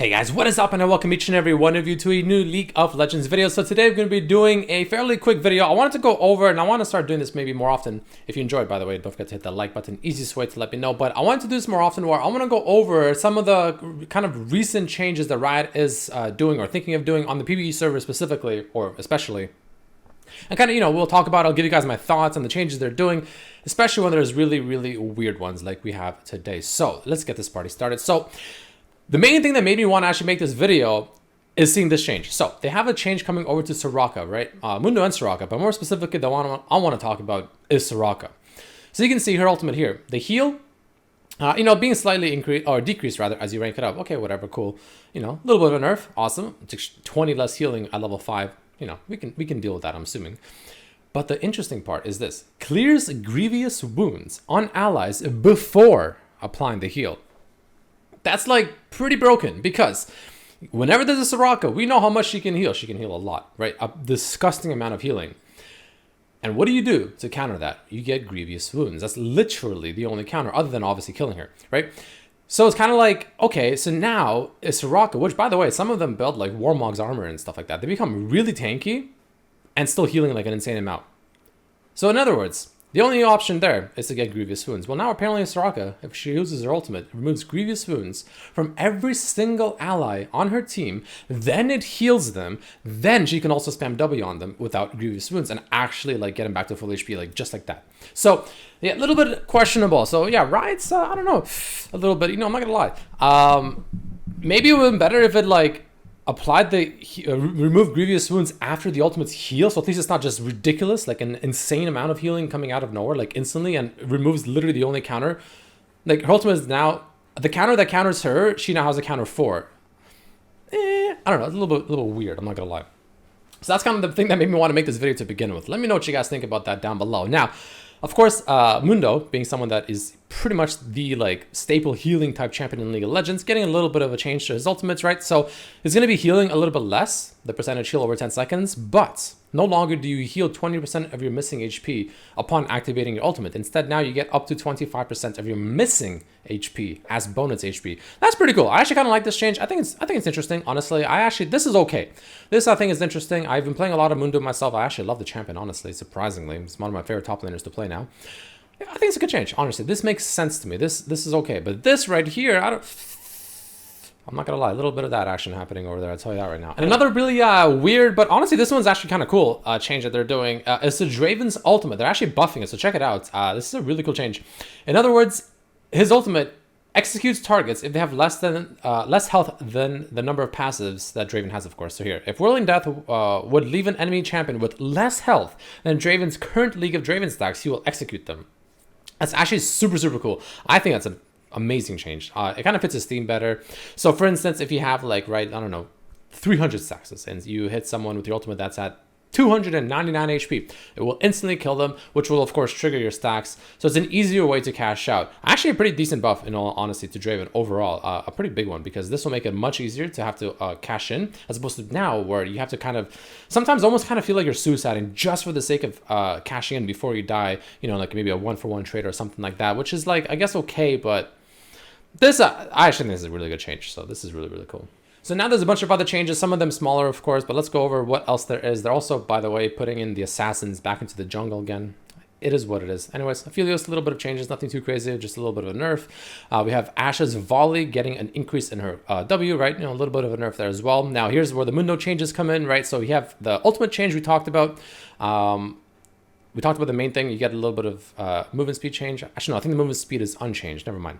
Hey guys, what is up, and I welcome each and every one of you to a new League of Legends video. So today I'm going to be doing a fairly quick video. I wanted to go over, and I want to start doing this maybe more often. If you enjoyed, by the way, don't forget to hit that like button. Easiest way to let me know. But I wanted to do this more often, where I want to go over some of the kind of recent changes that Riot is doing or thinking of doing on the PvE server specifically, or especially. And kind of, we'll talk about, I'll give you guys my thoughts on the changes they're doing, especially when there's really, really weird ones like we have today. So let's get this party started. So the main thing that made me want to actually make this video is seeing this change. So they have a change coming over to Soraka, right? Mundo and Soraka, but more specifically, the one I want to talk about is Soraka. So you can see her ultimate here. The heal, being slightly increased or decreased rather as you rank it up. Okay, whatever, cool. A little bit of a nerf, awesome. It's 20 less healing at level 5. We can deal with that, I'm assuming. But the interesting part is this: clears grievous wounds on allies before applying the heal. That's like pretty broken, because whenever there's a Soraka, we know how much she can heal. She can heal a lot, right? A disgusting amount of healing. And what do you do to counter that? You get grievous wounds. That's literally the only counter, other than obviously killing her, right? So it's kind of like, okay, so now it's Soraka, which, by the way, some of them build like Warmog's armor and stuff like that. They become really tanky and still healing like an insane amount. So in other words, the only option there is to get grievous wounds. Well, now apparently Soraka, if she uses her ultimate, removes grievous wounds from every single ally on her team, then it heals them, then she can also spam W on them without grievous wounds and actually like get them back to full HP, like just like that. So yeah, a little bit questionable. So yeah, Riot's, I don't know, a little bit, I'm not gonna lie. Maybe it would have been better if it like applied the remove grievous wounds after the ultimate's heal, so at least it's not just ridiculous, like an insane amount of healing coming out of nowhere, like instantly, and removes literally the only counter. Like her ultimate is now the counter that counters her, she now has a counter for. I don't know, it's a little weird, I'm not gonna lie. So that's kind of the thing that made me want to make this video to begin with. Let me know what you guys think about that down below. Now, of course, Mundo, being someone that is pretty much the like staple healing type champion in League of Legends, getting a little bit of a change to his ultimates, right? So he's going to be healing a little bit less, the percentage heal over 10 seconds, but no longer do you heal 20% of your missing HP upon activating your ultimate. Instead, now you get up to 25% of your missing HP as bonus HP. That's pretty cool. I actually kind of like this change. I think it's interesting, honestly. This is okay. This, I think, is interesting. I've been playing a lot of Mundo myself. I actually love the champion, honestly, surprisingly. It's one of my favorite top laners to play now. I think it's a good change, honestly. This makes sense to me. This is okay. But this right here, I'm not gonna lie, a little bit of that action happening over there, I'll tell you that right now. And another really weird, but honestly this one's actually kind of cool change that they're doing is the Draven's ultimate. They're actually buffing it, so check it out. This is a really cool change. In other words, his ultimate executes targets if they have less health than the number of passives that Draven has, of course. So here, if Whirling Death would leave an enemy champion with less health than Draven's current League of Draven stacks, he will execute them. That's actually super, super cool. I think that's an amazing change. It kind of fits his theme better. So for instance, if you have like, right, I don't know, 300 stacks and you hit someone with your ultimate that's at 299 HP, it will instantly kill them, which will of course trigger your stacks. So it's an easier way to cash out. Actually a pretty decent buff, in all honesty, to Draven overall. A pretty big one, because this will make it much easier to have to cash in, as opposed to now where you have to kind of sometimes almost kind of feel like you're suiciding just for the sake of cashing in before you die, like maybe a 1-for-1 trade or something like that, which is like, I guess, okay, but this I actually think this is a really good change. So this is really, really cool. So now there's a bunch of other changes, some of them smaller, of course, but let's go over what else there is. They're also, by the way, putting in the assassins back into the jungle again. It is what it is. Anyways, Aphelios, a little bit of changes, nothing too crazy, just a little bit of a nerf. We have Ashe's volley getting an increase in her W, right? A little bit of a nerf there as well. Now here's where the Mundo changes come in, right? So you have the ultimate change we talked about. We talked about the main thing. You get a little bit of movement speed change. Actually, no, I think the movement speed is unchanged. Never mind.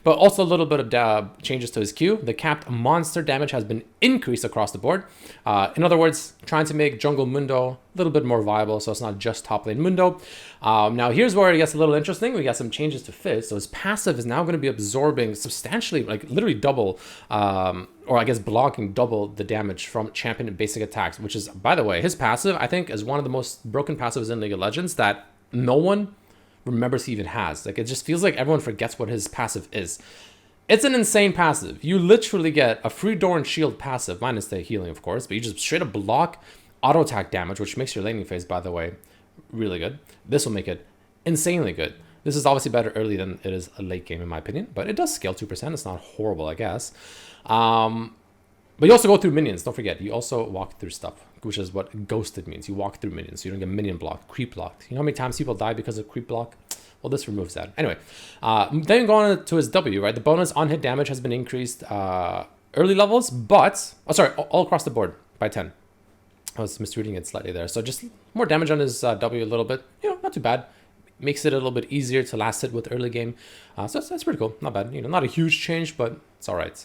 But also a little bit of changes to his Q. The capped monster damage has been increased across the board. In other words, trying to make jungle Mundo a little bit more viable, so it's not just top lane Mundo. Now here's where it gets a little interesting. We got some changes to Fizz. So his passive is now going to be absorbing substantially, like literally double, or I guess blocking double the damage from champion and basic attacks, which is, by the way, his passive, I think, is one of the most broken passives in League of Legends that no one remembers he even has. Like, it just feels like everyone forgets what his passive is. It's an insane passive. You literally get a free door and shield passive, minus the healing, of course, but you just straight up block auto attack damage, which makes your laning phase, by the way, really good. This will make it insanely good. This is obviously better early than it is a late game, in my opinion. But it does scale 2%. It's not horrible, I guess. But you also go through minions. Don't forget, you also walk through stuff, which is what ghosted means. You walk through minions. So you don't get minion blocked, creep blocked. You know how many times people die because of creep block? Well, this removes that. Anyway, then going to his W, right? The bonus on hit damage has been increased early levels, but... Oh, sorry, all across the board by 10. I was misreading it slightly there. So just more damage on his W a little bit. You know, not too bad. Makes it a little bit easier to last hit with early game. So that's pretty cool. Not bad. You know, not a huge change, but it's all right.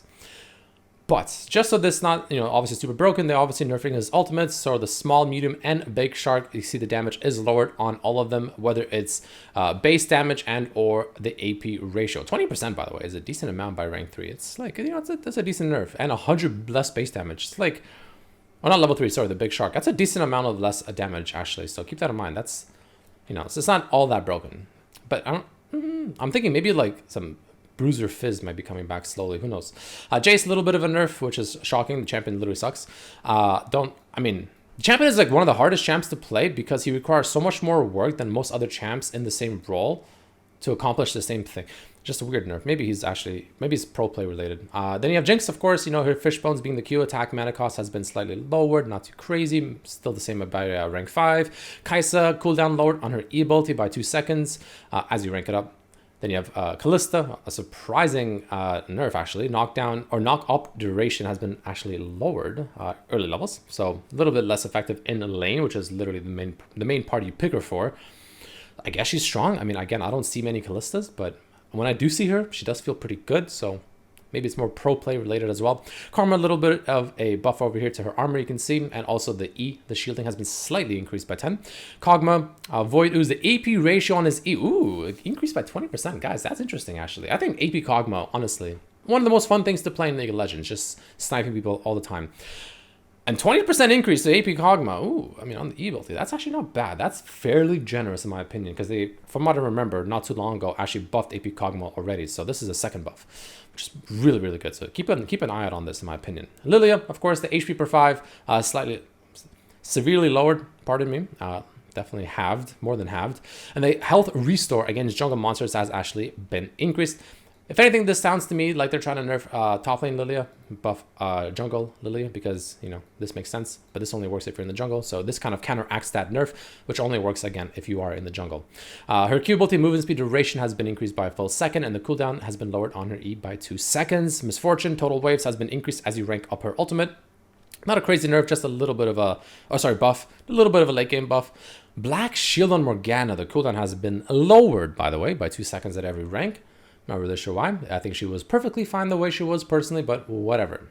But just so this not, you know, obviously super broken, they're obviously nerfing his ultimates. So the small, medium, and big shark, you see the damage is lowered on all of them, whether it's base damage and or the AP ratio. 20%, by the way, is a decent amount by rank 3. It's like, you know, that's a decent nerf. And 100 less base damage. It's like, oh, not level 3, sorry, the big shark. That's a decent amount of less damage, actually. So keep that in mind. That's, you know, so it's not all that broken. But I'm thinking maybe like some... Bruiser Fizz might be coming back slowly. Who knows? Jace, a little bit of a nerf, which is shocking. The champion literally sucks. The champion is like one of the hardest champs to play because he requires so much more work than most other champs in the same role to accomplish the same thing. Just a weird nerf. Maybe he's pro play related. Then you have Jinx, of course. You know, her fishbones being the Q attack mana cost has been slightly lowered, not too crazy. Still the same by rank 5. Kaisa, cooldown lowered on her E ability by 2 seconds as you rank it up. Then you have Callista, a surprising nerf actually. Knockdown or knock up duration has been actually lowered early levels, so a little bit less effective in the lane, which is literally the main part you pick her for. I guess she's strong. I mean, again, I don't see many Callistas, but when I do see her, she does feel pretty good. So maybe it's more pro play related as well. Karma, a little bit of a buff over here to her armor, you can see. And also the E, the shielding has been slightly increased by 10. Kog'Maw, Void Ooze, the AP ratio on his E. Ooh, increased by 20%. Guys, that's interesting, actually. I think AP Kog'Maw, honestly, one of the most fun things to play in League of Legends. Just sniping people all the time. And 20% increase to AP Kog'Maw. Ooh, I mean, on the E ability, that's actually not bad. That's fairly generous, in my opinion. Because they, from what I remember, not too long ago, actually buffed AP Kog'Maw already. So this is a second buff, which is really, really good. So keep an eye out on this, in my opinion. Lilia, of course, the HP per 5, slightly, severely lowered, pardon me. Definitely halved, more than halved. And the health restore against jungle monsters has actually been increased. If anything, this sounds to me like they're trying to nerf top lane Lilia, buff jungle Lilia, because, you know, this makes sense. But this only works if you're in the jungle. So this kind of counteracts that nerf, which only works, again, if you are in the jungle. Her Q ability movement speed duration has been increased by a full second, and the cooldown has been lowered on her E by 2 seconds. Misfortune, total waves has been increased as you rank up her ultimate. Not a crazy nerf, just a little bit of a, buff. A little bit of a late game buff. Black Shield on Morgana, the cooldown has been lowered, by the way, by 2 seconds at every rank. Not really sure why. I think she was perfectly fine the way she was personally, but whatever.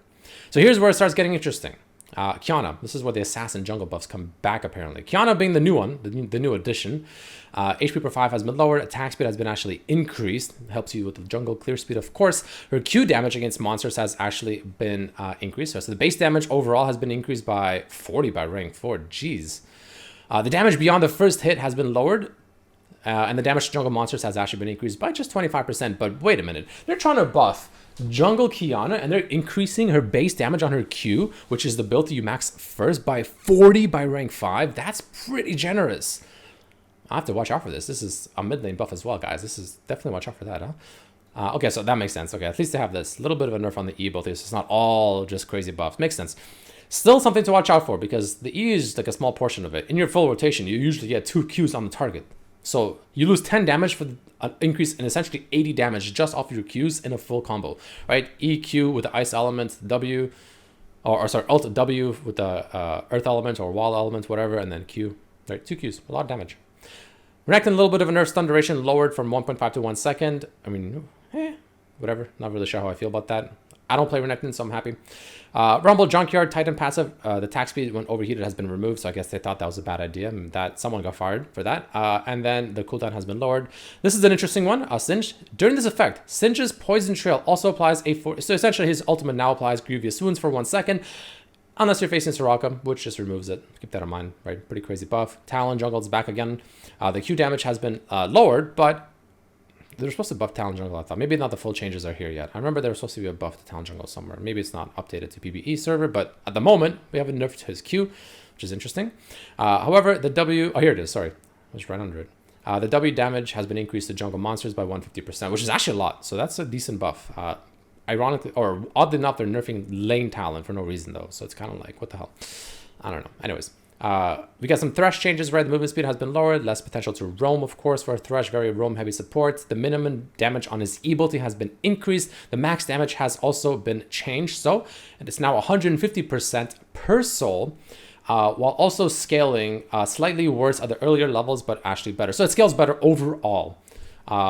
So here's where it starts getting interesting. Qiyana. This is where the assassin jungle buffs come back, apparently. Qiyana being the new one, the new addition. HP per 5 has been lowered. Attack speed has been actually increased. Helps you with the jungle clear speed, of course. Her Q damage against monsters has actually been increased. So the base damage overall has been increased by 40 by rank 4. Jeez. The damage beyond the first hit has been lowered. And the damage to jungle monsters has actually been increased by just 25%. But wait a minute. They're trying to buff jungle Qiyana, and they're increasing her base damage on her Q, which is the build that you max first, by 40 by rank 5. That's pretty generous. I have to watch out for this. This is a mid lane buff as well, guys. This is definitely watch out for that, huh? Okay, so that makes sense. Okay, at least they have this. A little bit of a nerf on the E ability, so it's not all just crazy buffs. Makes sense. Still something to watch out for, because the E is like a small portion of it. In your full rotation, you usually get 2 Qs on the target. So you lose 10 damage for an increase in essentially 80 damage just off your Qs in a full combo, right? EQ with the ice element, W, or sorry, alt W with the earth element or wall element, whatever, and then Q, right? 2 Qs, a lot of damage. Renekton, a little bit of a nerf, stun duration lowered from 1.5 to 1 second. I mean, whatever. Not really sure how I feel about that. I don't play Renekton, so I'm happy. Rumble, Junkyard, Titan passive. The attack speed when overheated has been removed, so I guess they thought that was a bad idea, and that someone got fired for that. And then the cooldown has been lowered. This is an interesting one. Singe. During this effect, Singe's Poison Trail also applies so essentially his ultimate now applies Grievous Wounds for 1 second, unless you're facing Soraka, which just removes it. Keep that in mind, right? Pretty crazy buff. Talon Jungle's back again. The Q damage has been lowered, but they're supposed to buff Talon Jungle, I thought. Maybe not the full changes are here yet. I remember there was supposed to be a buff to Talon Jungle somewhere. Maybe it's not updated to PvE server, but at the moment, we haven't nerfed his Q, which is interesting. However, the W... Oh, here it is. Sorry. I was right under it. The W damage has been increased to jungle monsters by 150%, which is actually a lot. So that's a decent buff. Ironically, or oddly enough, they're nerfing lane Talon for no reason though. So it's kind of like, what the hell? I don't know. Anyways, we got some Thresh changes, right? The movement speed has been lowered, less potential to roam, of course, for a Thresh, very roam heavy support. The minimum damage on his ability has been increased. The max damage has also been changed. So it's now 150% per soul, while also scaling slightly worse at the earlier levels, but actually better. So it scales better overall.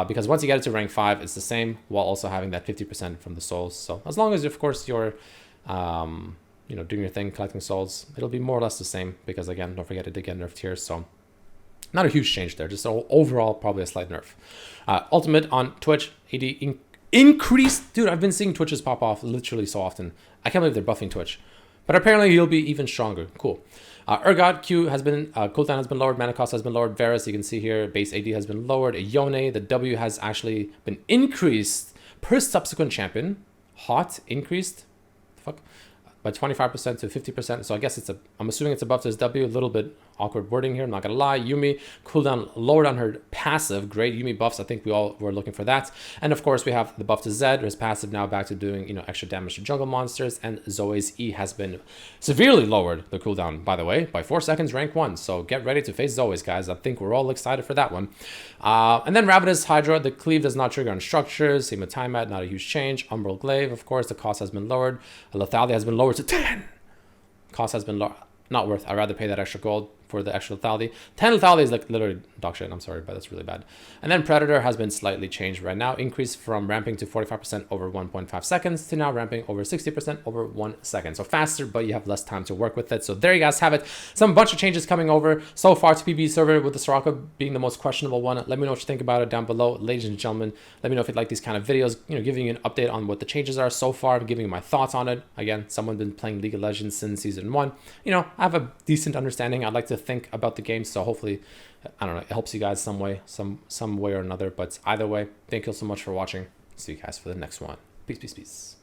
Because once you get it to rank 5, it's the same, while also having that 50% from the souls. So as long as, of course, you're you know, doing your thing, collecting souls, it'll be more or less the same, because again, don't forget it did get nerfed here, so not a huge change there, just overall probably a slight nerf. Ultimate on Twitch, AD increased. Dude, I've been seeing Twitches pop off literally so often. I can't believe they're buffing Twitch, but apparently he'll be even stronger. Cool. Urgot Q has been, cooldown has been lowered, mana cost has been lowered, Varus, you can see here, base AD has been lowered, Yone, the W has actually been increased per subsequent champion. Hot, increased, fuck, by 25% to 50%. So I guess it's I'm assuming it's above this W, a little bit awkward wording here, I'm not gonna lie. Yumi, cooldown lowered on her passive, great Yumi buffs, I think we all were looking for that. And of course we have the buff to Zed, his passive now back to doing, you know, extra damage to jungle monsters, and Zoe's E has been severely lowered, the cooldown, by the way, by 4 seconds, rank 1. So get ready to face Zoe's, guys. I think we're all excited for that one. And then Ravenous Hydra, the cleave does not trigger on structures, same with Time At, not a huge change. Umbral Glaive, of course, the cost has been lowered. Lethality has been lowered to 10. Cost has been lowered. Not worth. I'd rather pay that extra gold for the extra lethality. 10 lethality is like literally dog shit. I'm sorry, but that's really bad. And then Predator has been slightly changed right now. Increased from ramping to 45% over 1.5 seconds to now ramping over 60% over 1 second. So faster, but you have less time to work with it. So there you guys have it. Some bunch of changes coming over so far to PvE server, with the Soraka being the most questionable one. Let me know what you think about it down below. Ladies and gentlemen, let me know if you'd like these kind of videos, you know, giving you an update on what the changes are so far, giving you my thoughts on it. Again, someone been playing League of Legends since season 1. You know, I have a decent understanding. I'd like to think about the game, so hopefully, I don't know, it helps you guys some way or another. But either way, thank you so much for watching. See you guys for the next one. Peace, peace, peace.